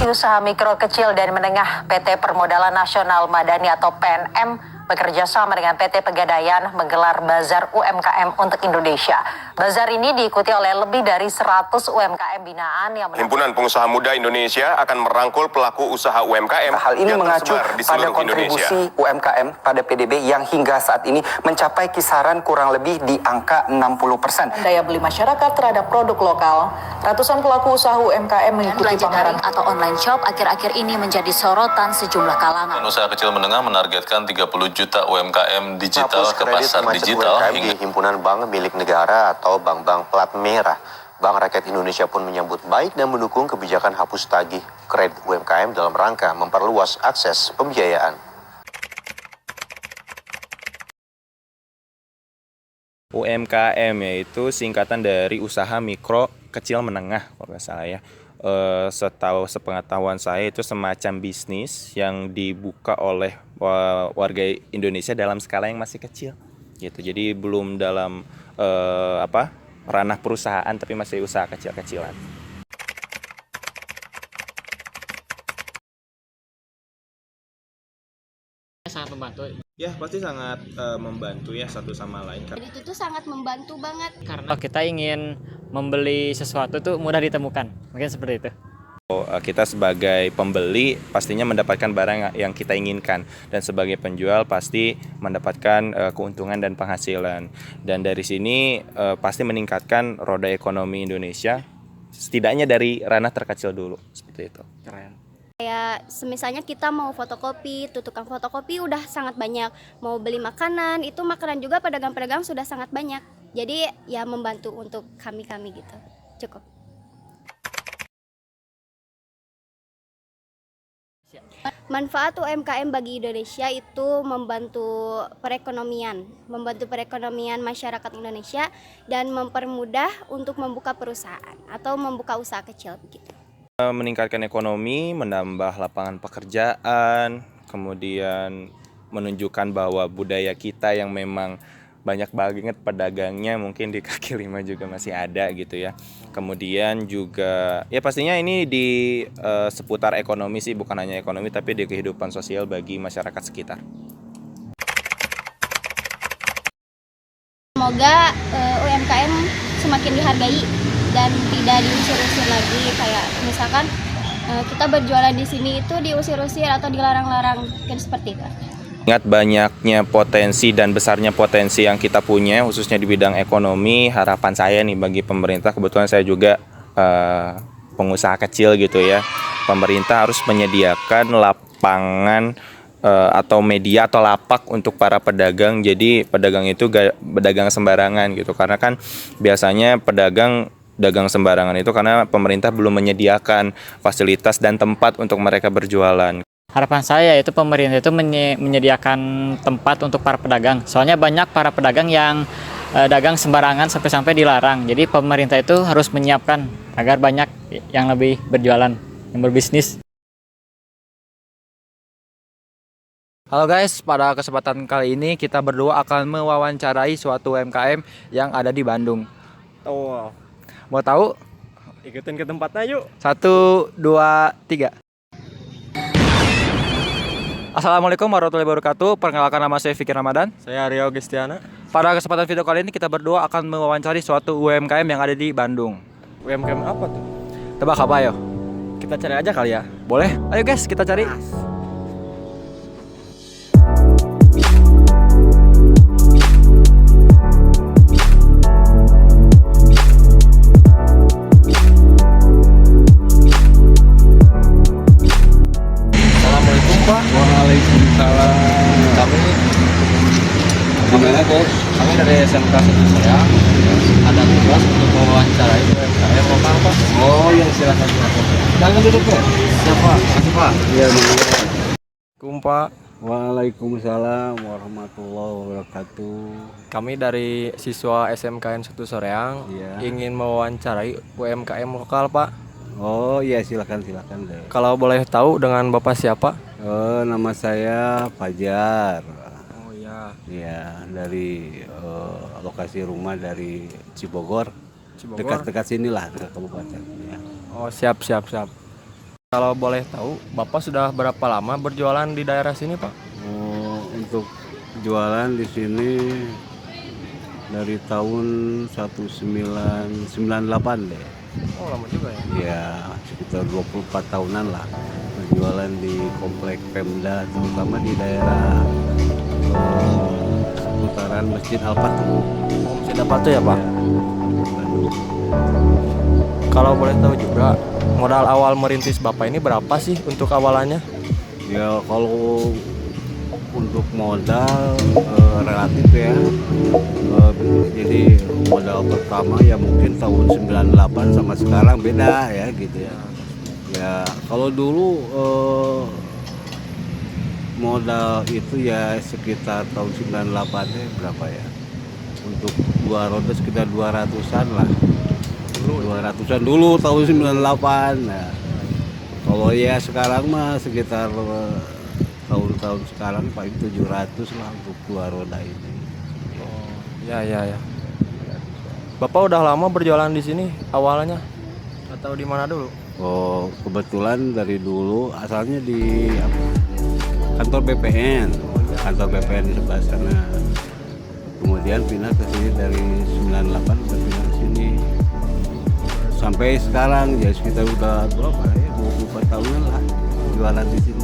Divisi Usaha Mikro Kecil dan Menengah PT Permodalan Nasional Madani atau PNM bekerja sama dengan PT Pegadaian menggelar Bazar UMKM untuk Indonesia. Bazar ini diikuti oleh lebih dari 100 UMKM binaan yang Himpunan Pengusaha Muda Indonesia akan merangkul pelaku usaha UMKM. Hal ini mengacu pada kontribusi UMKM pada PDB yang hingga saat ini mencapai kisaran kurang lebih di angka 60%. Daya beli masyarakat terhadap produk lokal. Ratusan pelaku usaha UMKM mengikuti pameran atau online shop akhir-akhir ini menjadi sorotan sejumlah kalangan. Usaha kecil menengah menargetkan 30 juta UMKM digital ke pasar digital hingga di himpunan bank milik negara atau bank-bank plat merah. Bank Rakyat Indonesia pun menyambut baik dan mendukung kebijakan hapus tagih kredit UMKM dalam rangka memperluas akses pembiayaan. UMKM yaitu singkatan dari usaha mikro kecil menengah kalau nggak salah ya. Sepengetahuan saya itu semacam bisnis yang dibuka oleh warga Indonesia dalam skala yang masih kecil gitu. Jadi belum dalam ranah perusahaan tapi masih usaha kecil-kecilan. Sangat membantu. Ya pasti sangat membantu ya satu sama lain. Jadi itu tuh sangat membantu banget. Karena kita ingin membeli sesuatu tuh mudah ditemukan, mungkin seperti itu. Kita sebagai pembeli pastinya mendapatkan barang yang kita inginkan dan sebagai penjual pasti mendapatkan keuntungan dan penghasilan. Dan dari sini pasti meningkatkan roda ekonomi Indonesia setidaknya dari ranah terkecil dulu seperti itu. Keren. Kayak misalnya kita mau fotokopi, tuh tukang fotokopi udah sangat banyak. Mau beli makanan, itu makanan juga pedagang-pedagang sudah sangat banyak. Jadi ya membantu untuk kami-kami gitu. Cukup. Manfaat UMKM bagi Indonesia itu membantu perekonomian masyarakat Indonesia dan mempermudah untuk membuka perusahaan atau membuka usaha kecil begitu. Meningkatkan ekonomi, menambah lapangan pekerjaan, kemudian menunjukkan bahwa budaya kita yang memang banyak banget pedagangnya mungkin di kaki lima juga masih ada gitu ya. Kemudian juga ya pastinya ini di seputar ekonomi sih, bukan hanya ekonomi tapi di kehidupan sosial bagi masyarakat sekitar. Semoga UMKM semakin dihargai dan tidak diusir-usir lagi, kayak misalkan kita berjualan di sini itu diusir-usir atau dilarang-larang, mungkin seperti itu. Ingat banyaknya potensi dan besarnya potensi yang kita punya khususnya di bidang ekonomi. Harapan saya nih bagi pemerintah, kebetulan saya juga pengusaha kecil gitu ya. Pemerintah harus menyediakan lapangan atau media atau lapak untuk para pedagang. Jadi pedagang itu gak pedagang sembarangan gitu. Karena kan biasanya dagang sembarangan itu karena pemerintah belum menyediakan fasilitas dan tempat untuk mereka berjualan. Harapan saya itu pemerintah itu menyediakan tempat untuk para pedagang. Soalnya banyak para pedagang yang dagang sembarangan sampai-sampai dilarang. Jadi pemerintah itu harus menyiapkan agar banyak yang lebih berjualan, yang berbisnis. Halo guys, pada kesempatan kali ini kita berdua akan mewawancarai suatu UMKM yang ada di Bandung. Oh, Mau tahu? ikutin ke tempatnya yuk. 1, 2, 3. Assalamualaikum warahmatullahi wabarakatuh. Perkenalkan, nama saya Fikir Ramadan. Saya Rio Gestiana. Pada kesempatan video kali ini kita berdua akan mewawancari suatu UMKM yang ada di Bandung. UMKM apa tuh? Tebak apa ayo? Kita cari aja kali ya. Boleh? Ayo guys, kita cari. Assalamualaikum Pak. Waalaikumsalam. Kami Gimana bos? kami dari SMK 1 Soreang. Ada tugas untuk mewawancarai UMKM lokal Pak. Oh ya, silakan. Jangan duduk ya. Siapa? Makasih Pak. Iya, Assalamualaikum Pak. Waalaikumsalam warahmatullahi wabarakatuh. Kami dari siswa SMKN 1 Soreang ingin mewawancarai UMKM lokal Pak. Oh iya, silakan deh. Kalau boleh tahu dengan Bapak siapa? Nama saya Fajar. Oh iya. Ya, dari lokasi rumah dari Cibogor. Cibogor. Dekat-dekat sinilah, dekat kabupaten. Ya. Oh siap. Kalau boleh tahu, Bapak sudah berapa lama berjualan di daerah sini, Pak? Untuk jualan di sini dari tahun 1998 deh. Oh, lama juga ya? Ya, sekitar 24 tahunan lah. Berjualan di komplek Pemda, terutama di daerah seputaran Masjid Al-Fatuh. Oh, Masjid Al-Fatuh ya, Pak? Kalau boleh tahu juga, modal awal merintis Bapak ini berapa sih untuk awalannya? Ya, kalau untuk modal relatif ya. Jadi modal pertama ya mungkin tahun 98 sama sekarang beda ya gitu ya. Ya kalau dulu modal itu ya sekitar tahun 98 ya berapa ya. Untuk dua roda sekitar 200-an lah. 200-an dulu tahun 98. Nah, kalau ya sekarang mah sekitar tahun-tahun sekarang paling 700 lah untuk dua roda ini. Oh, ya. Bapak udah lama berjualan di sini awalnya atau di mana dulu? Oh, kebetulan dari dulu asalnya di kantor BPN di sebelah sana. Kemudian pindah ke sini dari 98 udah pindah ke sini. Sampai sekarang ya sekitar udah berapa ya 24 tahunan lah jualan di sini.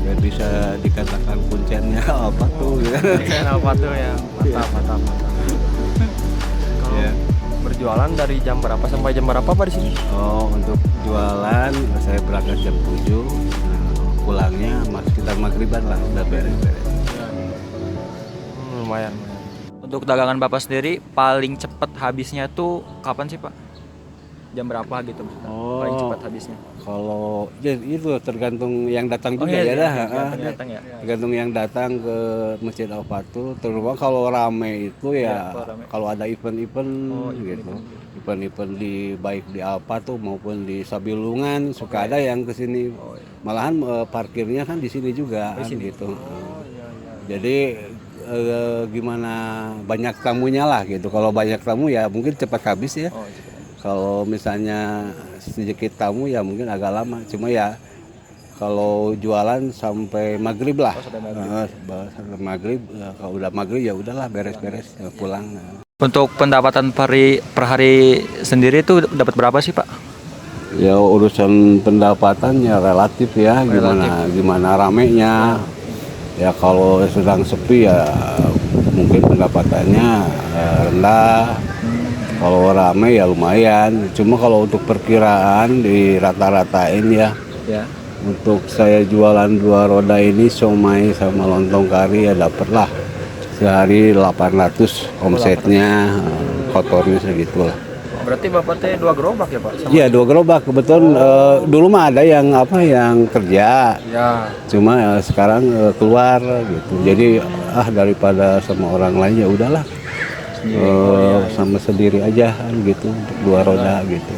Ya bisa dikatakan kunciannya apa tuh ya. Kuncian apa tuh ya? Mantap. Kalau berjualan dari jam berapa sampai jam berapa Pak di sini? Oh, untuk jualan saya berangkat jam 7. Pulangnya sekitar maghriban lah udah beres-beres. Lumayan. Untuk dagangan Bapak sendiri paling cepat habisnya tuh kapan sih Pak? Jam berapa gitu maksudnya? Paling cepat habisnya? Kalau ya itu tergantung yang datang juga iya, ya dah. datang ya. Tergantung yang datang ke Masjid Al-Fatuh. Terutama kalau rame itu ya, kalau ada event-event gitu. Event-event baik di Al-Fatuh maupun di Sabilungan suka ada yang ke sini. Malahan parkirnya kan di sini juga gitu. Jadi gimana banyak tamunya lah gitu. Kalau banyak tamu ya mungkin cepat habis ya. Kalau misalnya sedikit tamu ya mungkin agak lama. Cuma ya kalau jualan sampai maghrib lah. Sampai maghrib. Kalau udah maghrib ya udahlah beres-beres pulang. Untuk pendapatan per hari sendiri itu dapat berapa sih Pak? Ya urusan pendapatan ya relatif ya. Gimana ramenya. Ya kalau sedang sepi ya mungkin pendapatannya rendah. Kalau rame ya lumayan, cuma kalau untuk perkiraan di rata-ratain ya. Untuk saya jualan dua roda ini somai sama lontong kari ya dapatlah sehari 800 omsetnya, kotornya segitulah. Berarti Bapak teh 2 gerobak ya Pak? Iya 2 gerobak, kebetulan dulu mah ada yang kerja, cuma sekarang keluar gitu. Jadi daripada sama orang lain ya udahlah. Sama sendiri aja gitu untuk 2 roda gitu.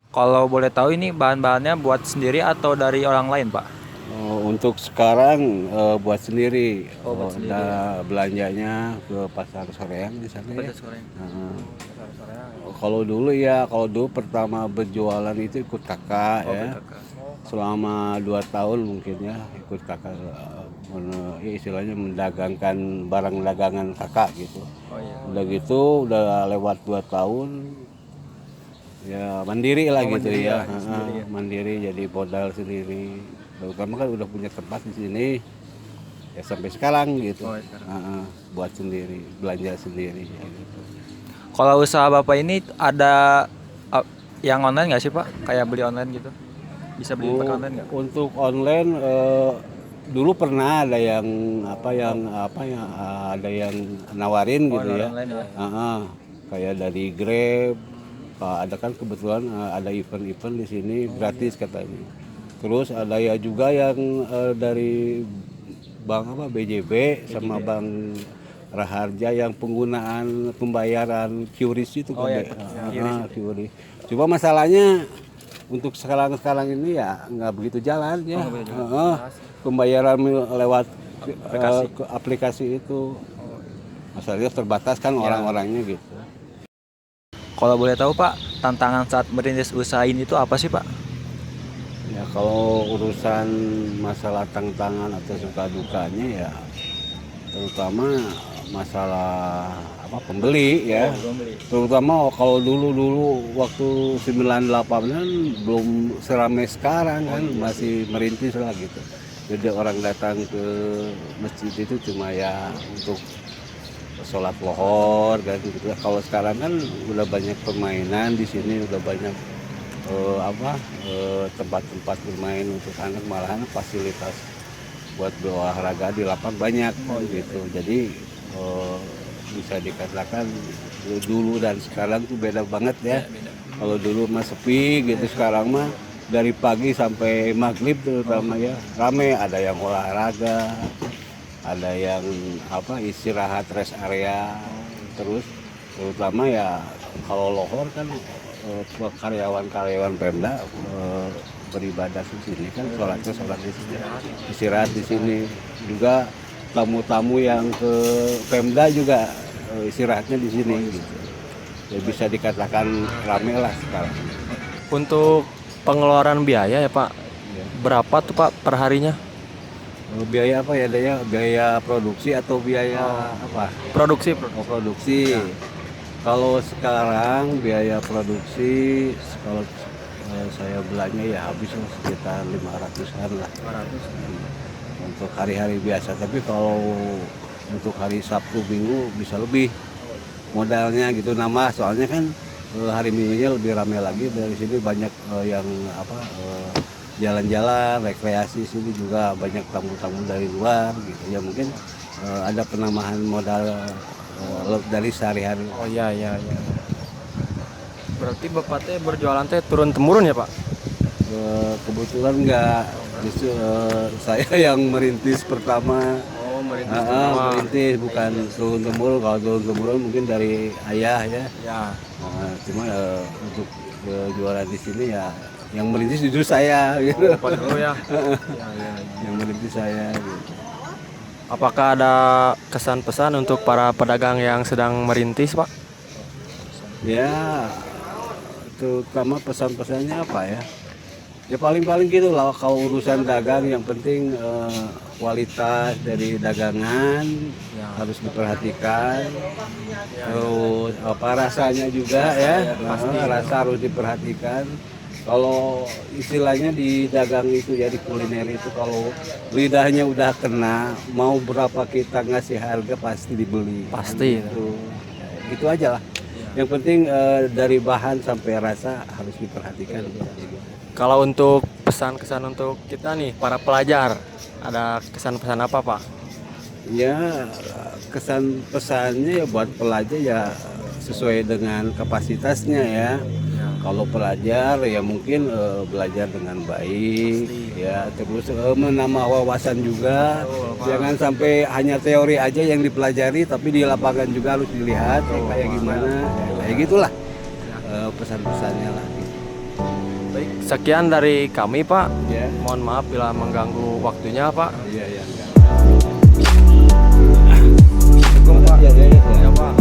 Kalau boleh tahu ini bahan-bahannya buat sendiri atau dari orang lain Pak? Untuk sekarang buat sendiri. Belanjanya ke Pasar Soreang di sana ya. Kalau dulu pertama berjualan itu ikut kakak ya. Selama 2 tahun mungkin ya ikut kakak. Istilahnya mendagangkan barang dagangan kakak gitu. Udah gitu udah lewat 2 tahun ya mandiri lah gitu ya. Mandiri jadi modal sendiri. Terutama kan udah punya tempat di sini ya sampai sekarang gitu. Buat sendiri, belanja sendiri ya, gitu. Kalau usaha Bapak ini ada yang online nggak sih Pak? Kayak beli online gitu? Bisa beli pakai online nggak? Untuk online dulu pernah ada yang ada yang nawarin gitu ya. Kayak dari Grab, ada kan kebetulan ada event-event di sini gratis katanya. Terus ada ya juga yang dari bank BJB sama Bank Raharja yang penggunaan pembayaran QRIS itu QRIS. Cuma masalahnya untuk sekarang ini ya nggak begitu jalan ya. Pembayaran lewat aplikasi itu masalahnya terbatas kan orang-orangnya gitu. Kalau boleh tahu Pak, tantangan saat merintis usaha ini itu apa sih Pak? Ya kalau urusan masalah tantangan atau suka dukanya ya terutama masalah pembeli ya. Terutama kalau dulu waktu 98 kan belum seramai sekarang kan, masih merintis lah gitu. Jadi orang datang ke masjid itu cuma ya untuk sholat lohor kan gitu. Kalau sekarang kan udah banyak permainan di sini, udah banyak tempat-tempat bermain untuk anak, malahan fasilitas buat berolahraga di lapangan banyak gitu. Jadi bisa dikatakan dulu dan sekarang tuh beda banget ya. Kalau dulu mah sepi gitu, sekarang mah dari pagi sampai maghrib terutama ya rame, ada yang olahraga, ada yang istirahat rest area, terus terutama ya kalau lohor kan karyawan Pemda beribadah di sini kan, sholat di sini, istirahat di sini. Juga tamu-tamu yang ke Pemda juga istirahatnya di sini gitu. Ya, bisa dikatakan rame lah sekarang. Untuk pengeluaran biaya ya Pak, berapa tuh Pak per harinya? Biaya apa ya, biaya produksi atau biaya apa? Produksi. Produksi. Kalau sekarang biaya produksi, kalau saya belanja ya habis sekitar 500-an lah. 500 untuk hari-hari biasa. Tapi kalau untuk hari Sabtu Minggu bisa lebih modalnya gitu, nama soalnya kan hari Minggunya lebih ramai lagi. Dari sini banyak yang jalan-jalan rekreasi, sini juga banyak tamu-tamu dari luar gitu ya, mungkin ada penambahan modal dari sehari-hari. Oh iya. Berarti Bapak teh berjualan teh turun temurun ya Pak? Kebetulan enggak, justru saya yang merintis pertama. Oh, merintis bukan turun temurun. Kalau turun temurun mungkin dari ayah ya. Cuma untuk jualan di sini ya yang merintis justru saya gitu. Pak dulu ya. Yang merintis saya gitu. Apakah ada kesan-pesan untuk para pedagang yang sedang merintis, Pak? Ya, terutama pesan-pesannya apa ya? Ya paling-paling gitu lah, kalau urusan dagang yang penting kualitas dari dagangan harus diperhatikan. Terus rasanya juga ya, rasa harus diperhatikan. Kalau istilahnya di dagang itu ya, di kuliner itu, kalau lidahnya udah kena, mau berapa kita ngasih harga pasti dibeli. Pasti. Itu aja lah. Yang penting dari bahan sampai rasa harus diperhatikan. Kalau untuk pesan-kesan untuk kita nih, para pelajar, ada kesan-pesan apa Pak? Ya, kesan-pesannya ya buat pelajar ya sesuai dengan kapasitasnya ya. Kalau pelajar ya mungkin belajar dengan baik ya, terus menambah wawasan juga. Jangan sampai hanya teori aja yang dipelajari, tapi di lapangan juga harus dilihat kayak gimana. Kayak gitulah pesan-pesannya lah. Baik, sekian dari kami Pak. Ya. Mohon maaf bila mengganggu waktunya Pak. Iya. Ya Pak.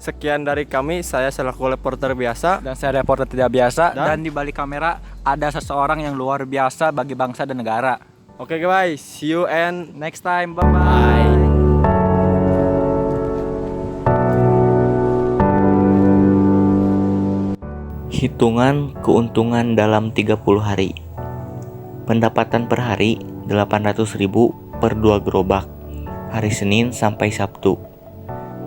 Sekian dari kami, saya selaku reporter biasa Dan saya reporter tidak biasa. Dan di balik kamera ada seseorang yang luar biasa bagi bangsa dan negara. Oke guys, see you and Next time, bye-bye. Hitungan keuntungan dalam 30 hari. Pendapatan per hari 800.000 per 2 gerobak, hari Senin sampai Sabtu.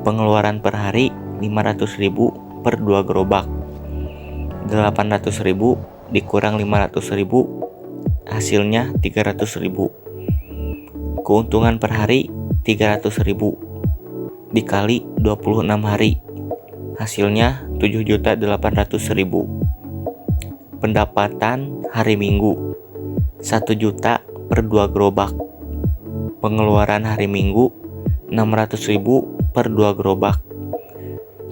Pengeluaran per hari 500.000 per 2 gerobak. 800.000 dikurang 500.000 hasilnya 300.000. Keuntungan per hari 300.000 dikali 26 hari, hasilnya 7.800.000. Pendapatan hari Minggu 1 juta per 2 gerobak. Pengeluaran hari Minggu 600.000 per 2 gerobak.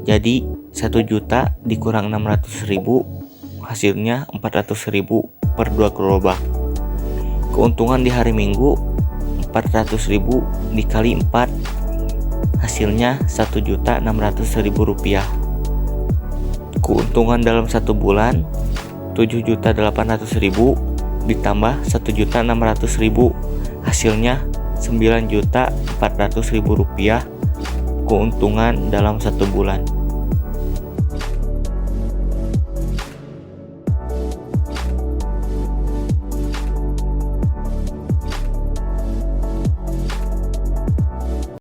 Jadi 1 juta dikurang 600.000, hasilnya 400.000 per 2 gerobak. Keuntungan di hari Minggu 400.000 dikali 4, hasilnya 1.600.000 rupiah. Keuntungan dalam 1 bulan 7.800.000 ditambah 1.600.000, hasilnya 9.400.000 rupiah keuntungan dalam 1 bulan.